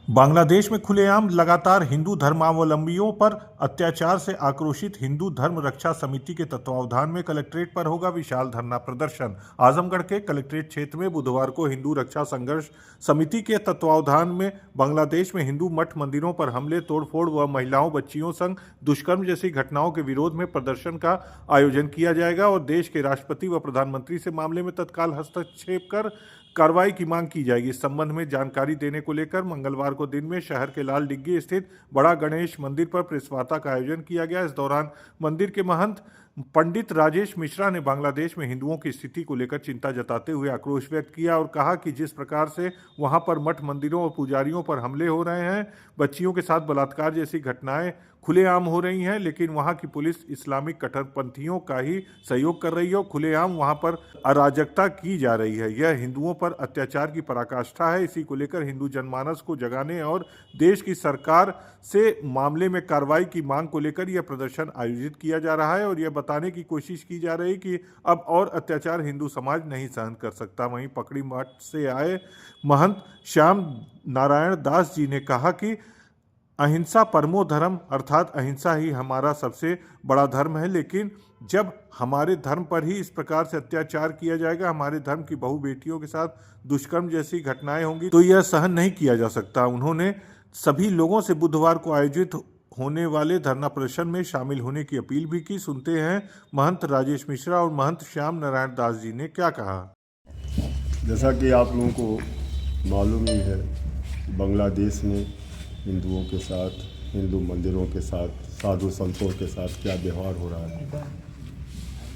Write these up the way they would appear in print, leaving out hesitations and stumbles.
बांग्लादेश में खुलेआम लगातार हिंदू धर्मावलंबियों पर अत्याचार से आक्रोशित हिंदू धर्म रक्षा समिति के तत्वावधान में कलेक्ट्रेट पर होगा विशाल धरना प्रदर्शन। आजमगढ़ के कलेक्ट्रेट क्षेत्र में बुधवार को हिंदू रक्षा संघर्ष समिति के तत्वावधान में बांग्लादेश में हिंदू मठ मंदिरों पर हमले, तोड़फोड़ व महिलाओं बच्चियों संग दुष्कर्म जैसी घटनाओं के विरोध में प्रदर्शन का आयोजन किया जाएगा और देश के राष्ट्रपति व प्रधानमंत्री से मामले में तत्काल हस्तक्षेप कर कार्रवाई की मांग की जाएगी। इस संबंध में जानकारी देने को लेकर मंगलवार को दिन में शहर के लाल डिग्गी स्थित बड़ा गणेश मंदिर पर प्रेस वार्ता का आयोजन किया गया। इस दौरान मंदिर के महंत पंडित राजेश मिश्रा ने बांग्लादेश में हिंदुओं की स्थिति को लेकर चिंता जताते हुए आक्रोश व्यक्त किया और कहा कि जिस प्रकार से वहां पर मठ मंदिरों और पुजारियों पर हमले हो रहे हैं, बच्चियों के साथ बलात्कार जैसी घटनाएं खुलेआम हो रही हैं, लेकिन वहां की पुलिस इस्लामिक कट्टरपंथियों का ही सहयोग कर रही है और खुलेआम वहां पर अराजकता की जा रही है। यह हिंदुओं पर अत्याचार की पराकाष्ठा है। इसी को लेकर हिंदू जनमानस को जगाने और देश की सरकार से मामले में कार्रवाई की मांग को लेकर यह प्रदर्शन आयोजित किया जा रहा है और यह बताने की कोशिश की जा रही है कि अब और अत्याचार हिंदू समाज नहीं सहन कर सकता। वहीं पकड़ी मठ से आए महंत श्याम नारायण दास जी ने कहा कि अहिंसा परमो धर्म, अर्थात अहिंसा ही हमारा सबसे बड़ा धर्म है, लेकिन जब हमारे धर्म पर ही इस प्रकार से अत्याचार किया जाएगा, हमारे धर्म की बहु बेटियों के साथ दुष्कर्म जैसी घटनाएं होंगी तो यह सहन नहीं किया जा सकता। उन्होंने सभी लोगों से बुधवार को आयोजित होने वाले धरना प्रदर्शन में शामिल होने की अपील भी की। सुनते हैं महंत राजेश मिश्रा और महंत श्याम नारायण दास जी ने क्या कहा। जैसा कि आप लोगों को मालूम ही है, बांग्लादेश में हिंदुओं के साथ, हिंदू मंदिरों के साथ, साधु संतों के साथ क्या व्यवहार हो रहा है।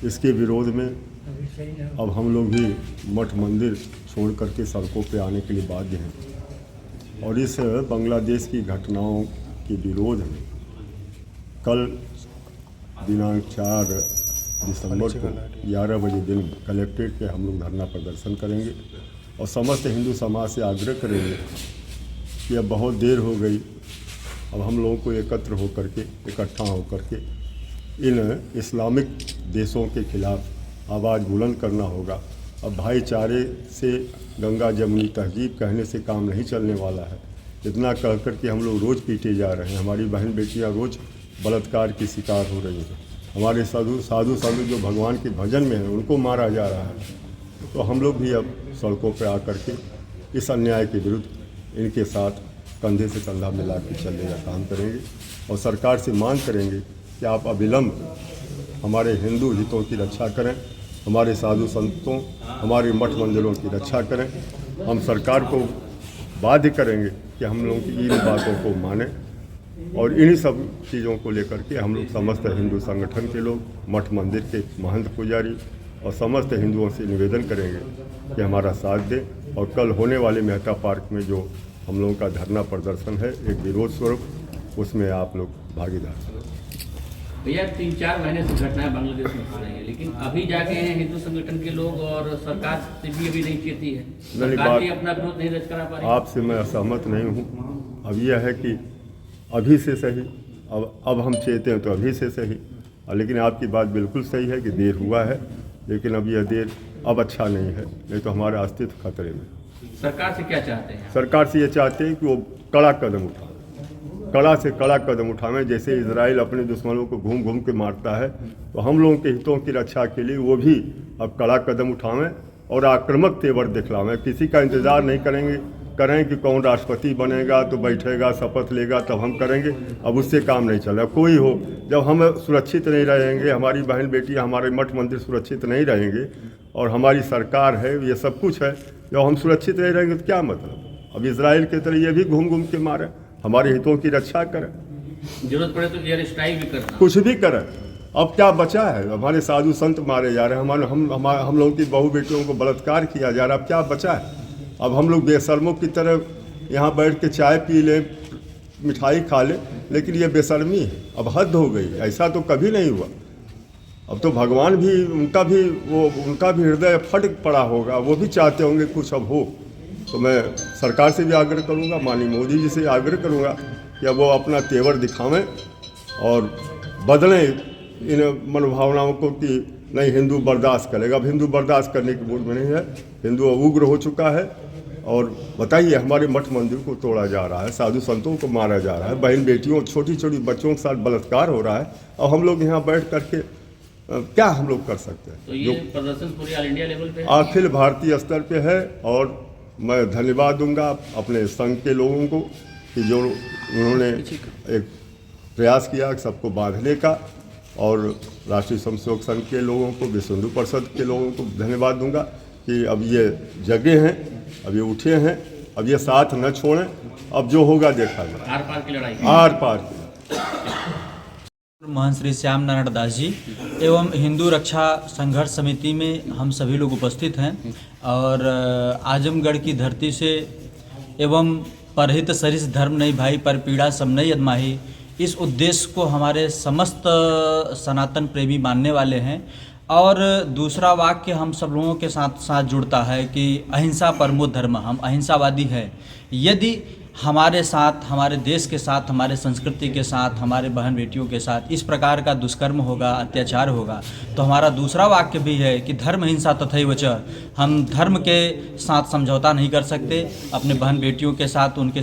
इसके विरोध में अब हम लोग भी मठ मंदिर छोड़ करके सड़कों पे आने के लिए बाध्य हैं और इस बांग्लादेश की घटनाओं के विरोध में कल दिनांक 4 दिसंबर को 11 बजे दिन कलेक्ट्रेट पे हम लोग धरना प्रदर्शन करेंगे और समस्त हिंदू समाज से आग्रह करेंगे कि अब बहुत देर हो गई, अब हम लोगों को एकत्र होकर के, इकट्ठा होकर के इन इस्लामिक देशों के खिलाफ आवाज़ बुलंद करना होगा। अब भाईचारे से गंगा जमुनी तहजीब कहने से काम नहीं चलने वाला है। इतना कह कर के हम लोग रोज़ पीटे जा रहे हैं, हमारी बहन बेटियां रोज़ बलात्कार की शिकार हो रही हैं, हमारे साधु जो भगवान के भजन में हैं उनको मारा जा रहा है। तो हम लोग भी अब सड़कों पर आकर के इस अन्याय के विरुद्ध इनके साथ कंधे से कंधा मिला के चलने का काम करेंगे और सरकार से मांग करेंगे कि आप अविलंब हमारे हिंदू हितों की रक्षा करें, हमारे साधु संतों, हमारे मठ मंदिरों की रक्षा करें। हम सरकार को बाध्य करेंगे कि हम लोगों की इन बातों को माने और इन्हीं सब चीज़ों को लेकर के हम लोग समस्त हिंदू संगठन के लोग, मठ मंदिर के महंत पुजारी और समस्त हिंदुओं से निवेदन करेंगे कि हमारा साथ दें और कल होने वाले मेहता पार्क में जो हम लोगों का धरना प्रदर्शन है एक विरोध स्वरूप, उसमें आप लोग भागीदार हैं। भैया 3-4 महीने से घटनाएं बांग्लादेश में हो रही है, लेकिन अभी जाके हिंदू संगठन के लोग और सरकार से भी अभी नहीं चेती है, सरकार भी अपना विरोध नहीं दर्ज करा पा रही। आपसे मैं असहमत नहीं हूँ। अब यह है कि अभी से सही, अब हम चेते हैं तो अभी से सही, लेकिन आपकी बात बिल्कुल सही है कि देर हुआ है, लेकिन अब यह देर अब अच्छा नहीं है, नहीं तो हमारा अस्तित्व खतरे में। सरकार से क्या चाहते हैं? सरकार से ये चाहते हैं कि वो कड़ा कदम उठाए, कड़ा से कड़ा कदम उठाएं। जैसे इजराइल अपने दुश्मनों को घूम घूम के मारता है, तो हम लोगों के हितों की रक्षा के लिए वो भी अब कड़ा कदम उठाएं और आक्रामक तेवर दिखलावें। किसी का इंतज़ार नहीं करें कि कौन राष्ट्रपति बनेगा तो बैठेगा, शपथ लेगा तब हम करेंगे। अब उससे काम नहीं चल रहा। कोई हो, जब हम सुरक्षित नहीं रहेंगे, हमारी बहन बेटी, हमारे मठ मंदिर सुरक्षित नहीं रहेंगे और हमारी सरकार है, ये सब कुछ है, जब हम सुरक्षित नहीं रहेंगे तो क्या मतलब। अब इजराइल के तरह ये भी घूम घूम के मारे, हमारे हितों की रक्षा करें, जरूरत पड़े तो एयर स्ट्राइक भी करना, कुछ भी करें। अब क्या बचा है? हमारे साधु संत मारे जा रहे हैं, हम लोगों की बहू बेटियों को बलात्कार किया जा रहा है। अब क्या बचा है? अब हम लोग बेशर्मों की तरह यहाँ बैठ के चाय पी लें, मिठाई खा लें, लेकिन ये बेशर्मी है। अब हद हो गई, ऐसा तो कभी नहीं हुआ। अब तो भगवान भी, उनका भी हृदय फट पड़ा होगा, वो भी चाहते होंगे कुछ अब हो। तो मैं सरकार से भी आग्रह करूंगा, माननीय मोदी जी से आग्रह करूंगा कि अब वो अपना तेवर दिखावें और बदलें इन मनोभावनाओं को कि नहीं हिंदू बर्दाश्त करेगा। अब हिंदू बर्दाश्त करने की मूड में नहीं है, हिंदू अब उग्र हो चुका है और बताइए, हमारे मठ मंदिर को तोड़ा जा रहा है, साधु संतों को मारा जा रहा है, बहन बेटियों छोटी छोटी बच्चों के साथ बलात्कार हो रहा है, और हम लोग यहाँ बैठ करके क्या हम लोग कर सकते हैं? तो ये प्रदर्शन पूरे ऑल इंडिया लेवल पे है? अखिल भारतीय स्तर पे है। और मैं धन्यवाद दूंगा अपने संघ के लोगों को कि जो उन्होंने एक प्रयास किया सबको बांधने का, और राष्ट्रीय स्वयंसेवक संघ के लोगों को, विश्व हिंदू परिषद के लोगों को धन्यवाद दूंगा कि अब ये जगे हैं, अब ये उठे हैं, अब ये साथ न छोड़ें, अब जो होगा देखा जाए। आर पार की लड़ाई। आर पार की। महंत श्री श्याम नारायण दास जी एवं हिंदू रक्षा संघर्ष समिति में हम सभी लोग उपस्थित हैं, और आजमगढ़ की धरती से एवं परहित सरिस धर्म नहीं भाई, पर पीड़ा सब नहीं अदमाही, इस उद्देश्य को हमारे समस्त सनातन प्रेमी मानने वाले हैं। और दूसरा वाक्य हम सब लोगों के साथ साथ जुड़ता है कि अहिंसा परमो धर्म, हम अहिंसावादी हैं। यदि हमारे साथ, हमारे देश के साथ, हमारे संस्कृति के साथ, हमारे बहन बेटियों के साथ इस प्रकार का दुष्कर्म होगा, अत्याचार होगा, तो हमारा दूसरा वाक्य भी है कि धर्म हिंसा तथैव च, हम धर्म के साथ समझौता नहीं कर सकते, अपने बहन बेटियों के साथ, उनके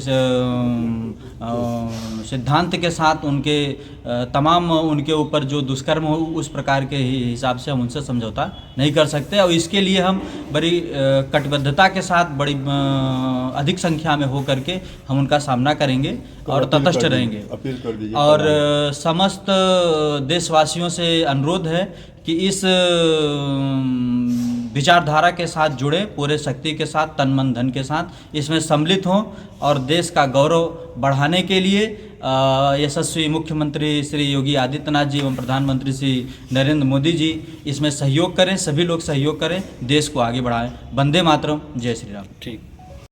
सिद्धांत के साथ, उनके तमाम उनके ऊपर जो दुष्कर्म हो उस प्रकार के हिसाब से हम उनसे समझौता नहीं कर सकते। और इसके लिए हम बड़ी कटिबद्धता के साथ, बड़ी अधिक संख्या में हो करके हम उनका सामना करेंगे और तटस्थ रहेंगे। अपील कर दीजिए। और समस्त देशवासियों से अनुरोध है कि इस विचारधारा के साथ जुड़े, पूरे शक्ति के साथ, तन मन धन के साथ इसमें सम्मिलित हों, और देश का गौरव बढ़ाने के लिए यशस्वी मुख्यमंत्री श्री योगी आदित्यनाथ जी एवं प्रधानमंत्री श्री नरेंद्र मोदी जी इसमें सहयोग करें, सभी लोग सहयोग करें, देश को आगे बढ़ाएं। वंदे मातरम, जय श्री राम। ठीक।